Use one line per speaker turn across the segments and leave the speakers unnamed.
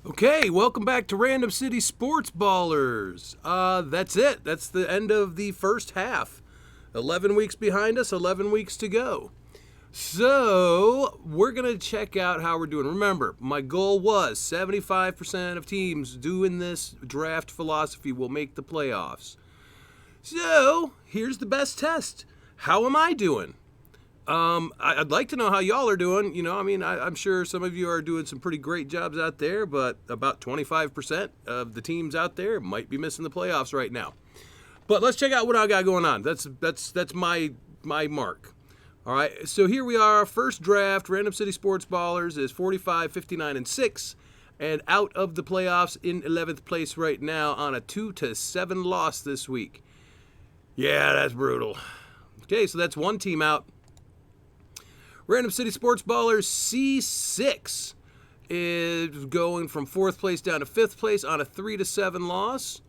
Okay, welcome back to Random City Sports Ballers. That's it. That's the end of the first half. 11 weeks behind us, 11 weeks to go. So, we're going to check out how we're doing. Remember, my goal was 75% of teams doing this draft philosophy will make the playoffs. So, here's the best test. How am I doing? I'd like to know how y'all are doing. I'm sure some of you are doing some pretty great jobs out there, but about 25% of the teams out there might be missing the playoffs right now. But let's check out what I got going on. That's my mark. All right, so here we are. First draft, Random City Sports Ballers is 45, 59, and 6, and out of the playoffs in 11th place right now on a 2-7 loss this week. Yeah, that's brutal. Okay, so that's one team out. Random City Sports Ballers C6 is going from 4th place down to 5th place on a 3-7 loss.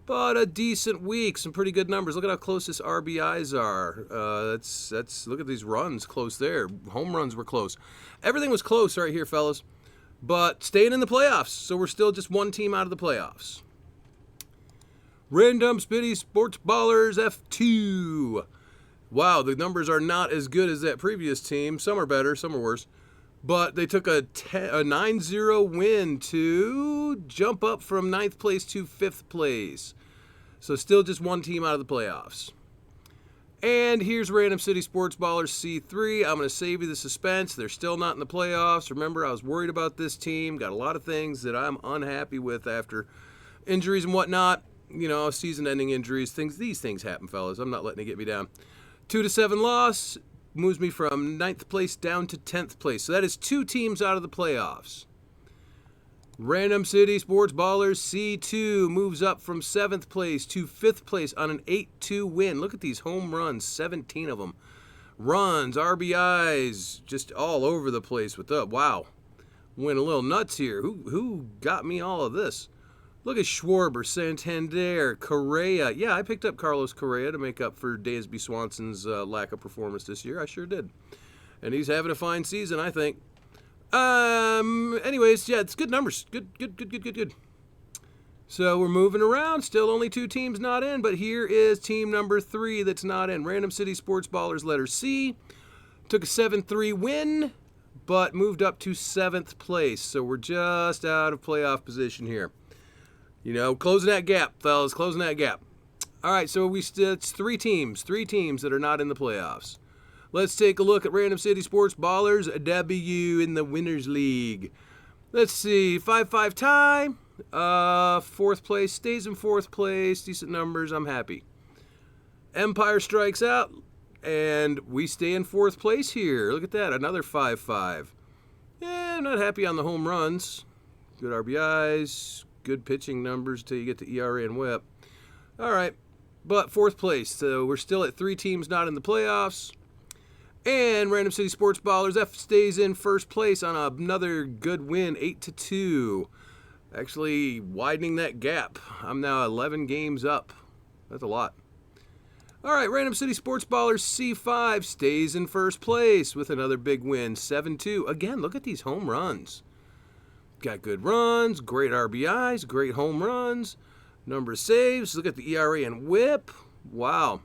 But a decent week, some pretty good numbers. Look at how close his RBIs are. That's look at these runs close there. Home runs were close. Everything was close right here, fellas. But staying in the playoffs, so we're still just one team out of the playoffs. Random City Sports Ballers F2. Wow, the numbers are not as good as that previous team. Some are better, some are worse. But they took a 9-0 win to jump up from 9th place to 5th place. So still just one team out of the playoffs. And here's Random City Sports Ballers C3. I'm going to save you the suspense. They're still not in the playoffs. Remember, I was worried about this team. Got a lot of things that I'm unhappy with after injuries and whatnot. Season-ending injuries. These things happen, fellas. I'm not letting it get me down. 2-7 loss moves me from 9th place down to 10th place. So that is two teams out of the playoffs. Random City Sports Ballers C2 moves up from 7th place to 5th place on an 8-2 win. Look at these home runs, 17 of them. Runs, RBIs, just all over the place with the wow. Went a little nuts here. Who got me all of this? Look at Schwarber, Santander, Correa. Yeah, I picked up Carlos Correa to make up for Dansby Swanson's lack of performance this year. I sure did. And he's having a fine season, I think. Anyways, yeah, it's good numbers. Good. So we're moving around. Still only two teams not in, but here is team number 3 that's not in. Random City Sports Ballers, letter C. Took a 7-3 win, but moved up to 7th place. So we're just out of playoff position here. Closing that gap, fellas, closing that gap. All right, so it's three teams that are not in the playoffs. Let's take a look at Random City Sports Ballers W in the Winners League. Let's see, 5-5 tie. 4th place, stays in 4th place. Decent numbers, I'm happy. Empire strikes out, and we stay in 4th place here. Look at that, another 5-5. Yeah, I'm not happy on the home runs. Good RBIs. Good pitching numbers till you get to ERA and WHIP. All right, but 4th place. So we're still at 3 teams not in the playoffs. And Random City Sports Ballers F stays in 1st place on another good win, 8-2. Actually widening that gap. I'm now 11 games up. That's a lot. All right, Random City Sports Ballers C5 stays in 1st place with another big win, 7-2. Again, look at these home runs. Got good runs, great RBIs, great home runs, number of saves. Look at the ERA and WHIP. Wow.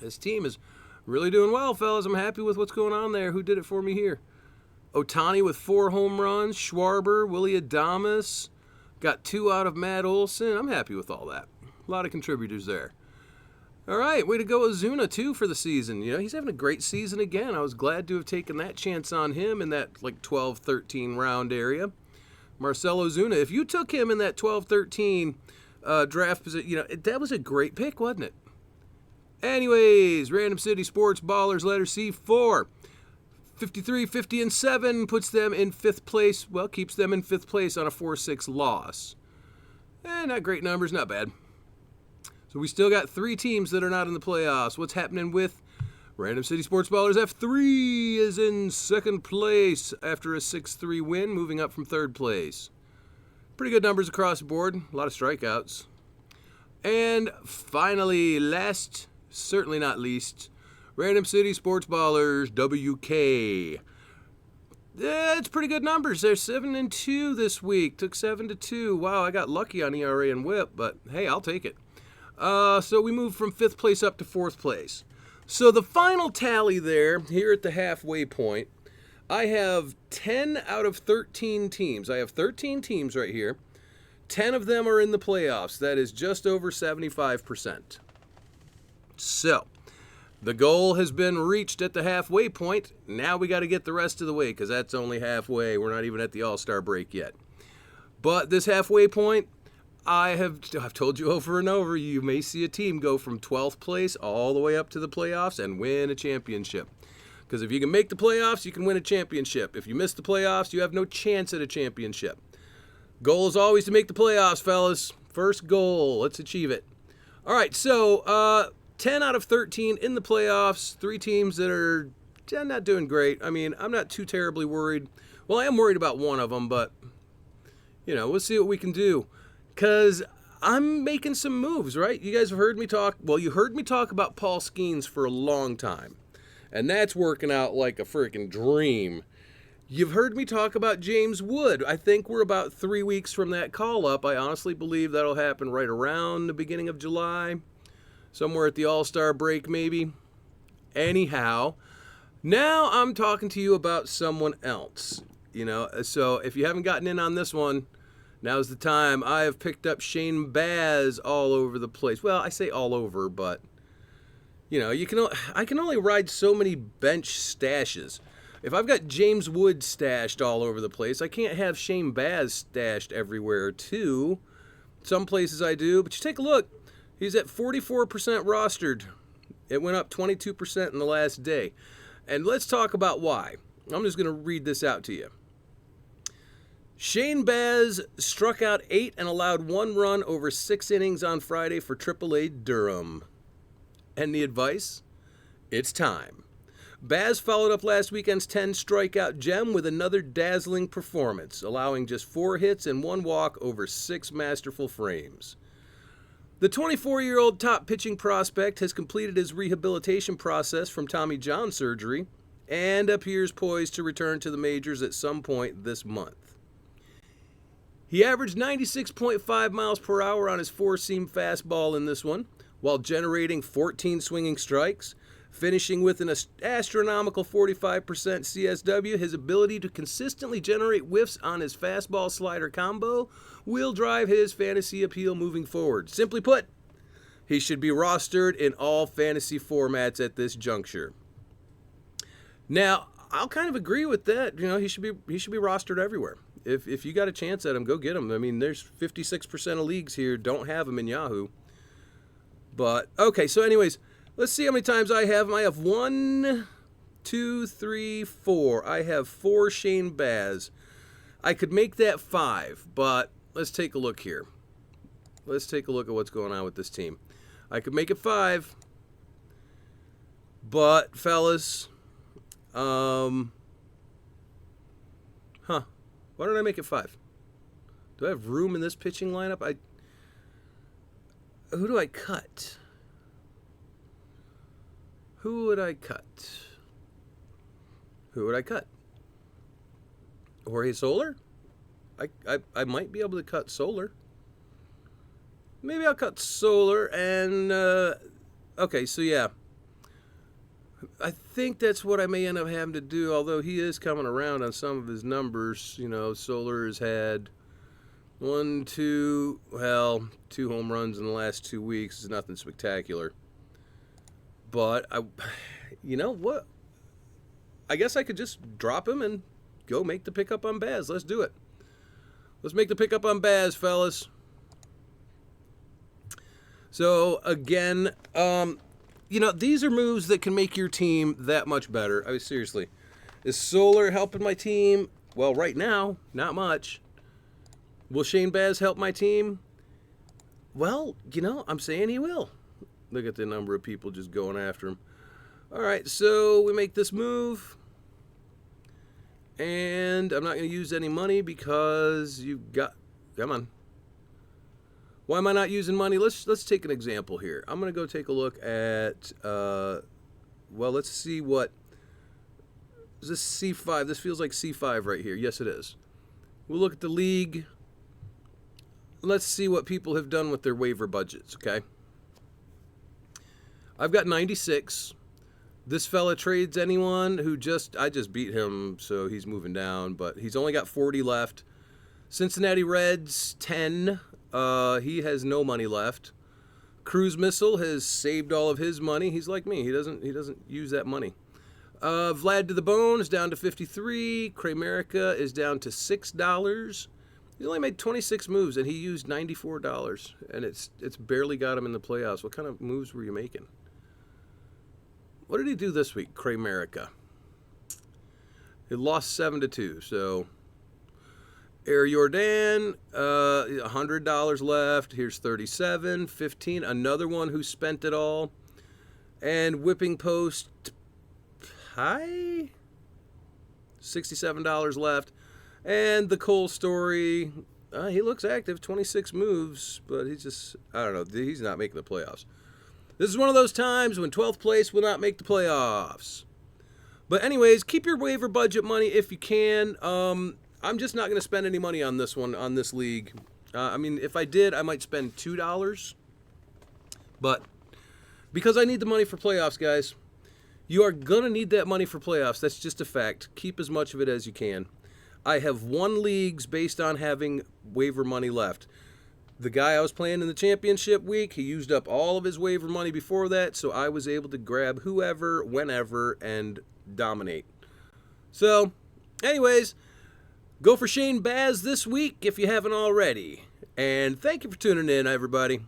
This team is really doing well, fellas. I'm happy with what's going on there. Who did it for me here? Ohtani with 4 home runs. Schwarber, Willy Adames. Got 2 out of Matt Olson. I'm happy with all that. A lot of contributors there. All right, way to go Ozuna, too, for the season. He's having a great season again. I was glad to have taken that chance on him in that 12-13 round area. Marcell Ozuna, if you took him in that 12-13 draft position, that was a great pick, wasn't it? Anyways, Random City Sports Ballers, letter C4. 53, 50, and 7 puts them in 5th place. Well, keeps them in 5th place on a 4-6 loss. Not great numbers, not bad. So we still got 3 teams that are not in the playoffs. What's happening with Random City Sports Ballers F3 is in 2nd place after a 6-3 win, moving up from 3rd place. Pretty good numbers across the board. A lot of strikeouts. And finally, last, certainly not least, Random City Sports Ballers WK. It's pretty good numbers. They're 7-2 this week. Took 7-2. Wow, I got lucky on ERA and WHIP, but hey, I'll take it. So we moved from 5th place up to 4th place. So the final tally there, here at the halfway point, I have 10 out of 13 teams. I have 13 teams right here. 10 of them are in the playoffs. That is just over 75%. So the goal has been reached at the halfway point. Now we got to get the rest of the way because that's only halfway. We're not even at the All-Star break yet. But this halfway point, I've told you over and over, you may see a team go from 12th place all the way up to the playoffs and win a championship. Because if you can make the playoffs, you can win a championship. If you miss the playoffs, you have no chance at a championship. Goal is always to make the playoffs, fellas. First goal. Let's achieve it. All right, so 10 out of 13 in the playoffs. 3 teams that are not doing great. I mean, I'm not too terribly worried. Well, I am worried about one of them, but, we'll see what we can do. Because I'm making some moves, right? You guys have heard me talk. Well, you heard me talk about Paul Skeens for a long time. And that's working out like a freaking dream. You've heard me talk about James Wood. I think we're about 3 weeks from that call-up. I honestly believe that'll happen right around the beginning of July. Somewhere at the All-Star break, maybe. Anyhow, now I'm talking to you about someone else. So if you haven't gotten in on this one, now's the time. I have picked up Shane Baz all over the place. Well, I say all over, but I can only ride so many bench stashes. If I've got James Wood stashed all over the place, I can't have Shane Baz stashed everywhere too. Some places I do, but you take a look. He's at 44% rostered. It went up 22% in the last day. And let's talk about why. I'm just going to read this out to you. Shane Baz struck out 8 and allowed 1 run over 6 innings on Friday for AAA Durham. And the advice? It's time. Baz followed up last weekend's 10 strikeout gem with another dazzling performance, allowing just 4 hits and 1 walk over 6 masterful frames. The 24-year-old top pitching prospect has completed his rehabilitation process from Tommy John surgery and appears poised to return to the majors at some point this month. He averaged 96.5 miles per hour on his 4-seam fastball in this one, while generating 14 swinging strikes, finishing with an astronomical 45% CSW. His ability to consistently generate whiffs on his fastball-slider combo will drive his fantasy appeal moving forward. Simply put, he should be rostered in all fantasy formats at this juncture. Now, I'll kind of agree with that. He should be rostered everywhere. If you got a chance at him, go get him. I mean, there's 56% of leagues here don't have him in Yahoo. But, okay, so anyways, let's see how many times I have him. I have 1, 2, 3, 4. I have 4 Shane Baz. I could make that 5, but let's take a look here. Let's take a look at what's going on with this team. I could make it 5, but, fellas, why don't I make it 5? Do I have room in this pitching lineup? Who do I cut? Who would I cut? Jorge Soler? I might be able to cut Soler. Maybe I'll cut Soler and, okay, so yeah. I think that's what I may end up having to do, although he is coming around on some of his numbers. Soler has had 2 home runs in the last 2 weeks. It's nothing spectacular. But, what? I guess I could just drop him and go make the pickup on Baz. Let's do it. Let's make the pickup on Baz, fellas. So, again, these are moves that can make your team that much better. I mean, seriously. Is Soler helping my team? Well, right now, not much. Will Shane Baz help my team? Well, I'm saying he will. Look at the number of people just going after him. All right, so we make this move. And I'm not going to use any money because come on. Why am I not using money? Let's take an example here. I'm going to go take a look at, let's see what Is this C5? This feels like C5 right here. Yes, it is. We'll look at the league. Let's see what people have done with their waiver budgets, okay? I've got 96. This fella trades anyone who I just beat him, so he's moving down, but he's only got 40 left. Cincinnati Reds, 10. He has no money left. Cruise Missile has saved all of his money. He's like me. He doesn't use that money. Vlad to the Bone is down to 53. Kramerica is down to $6. He only made 26 moves, and he used $94, and it's barely got him in the playoffs. What kind of moves were you making? What did he do this week, Kramerica? He lost 7-2, so Air Jordan, $100 left. Here's 37, 15. Another one who spent it all. And Whipping Post, hi? $67 left. And the Cole Story, he looks active, 26 moves, but he's just, I don't know, he's not making the playoffs. This is one of those times when 12th place will not make the playoffs. But anyways, keep your waiver budget money if you can. I'm just not going to spend any money on this one, on this league. I mean, if I did, I might spend $2. But because I need the money for playoffs, guys, you are going to need that money for playoffs. That's just a fact. Keep as much of it as you can. I have won leagues based on having waiver money left. The guy I was playing in the championship week, he used up all of his waiver money before that, so I was able to grab whoever, whenever, and dominate. So, anyways, go for Shane Baz this week if you haven't already. And thank you for tuning in, everybody.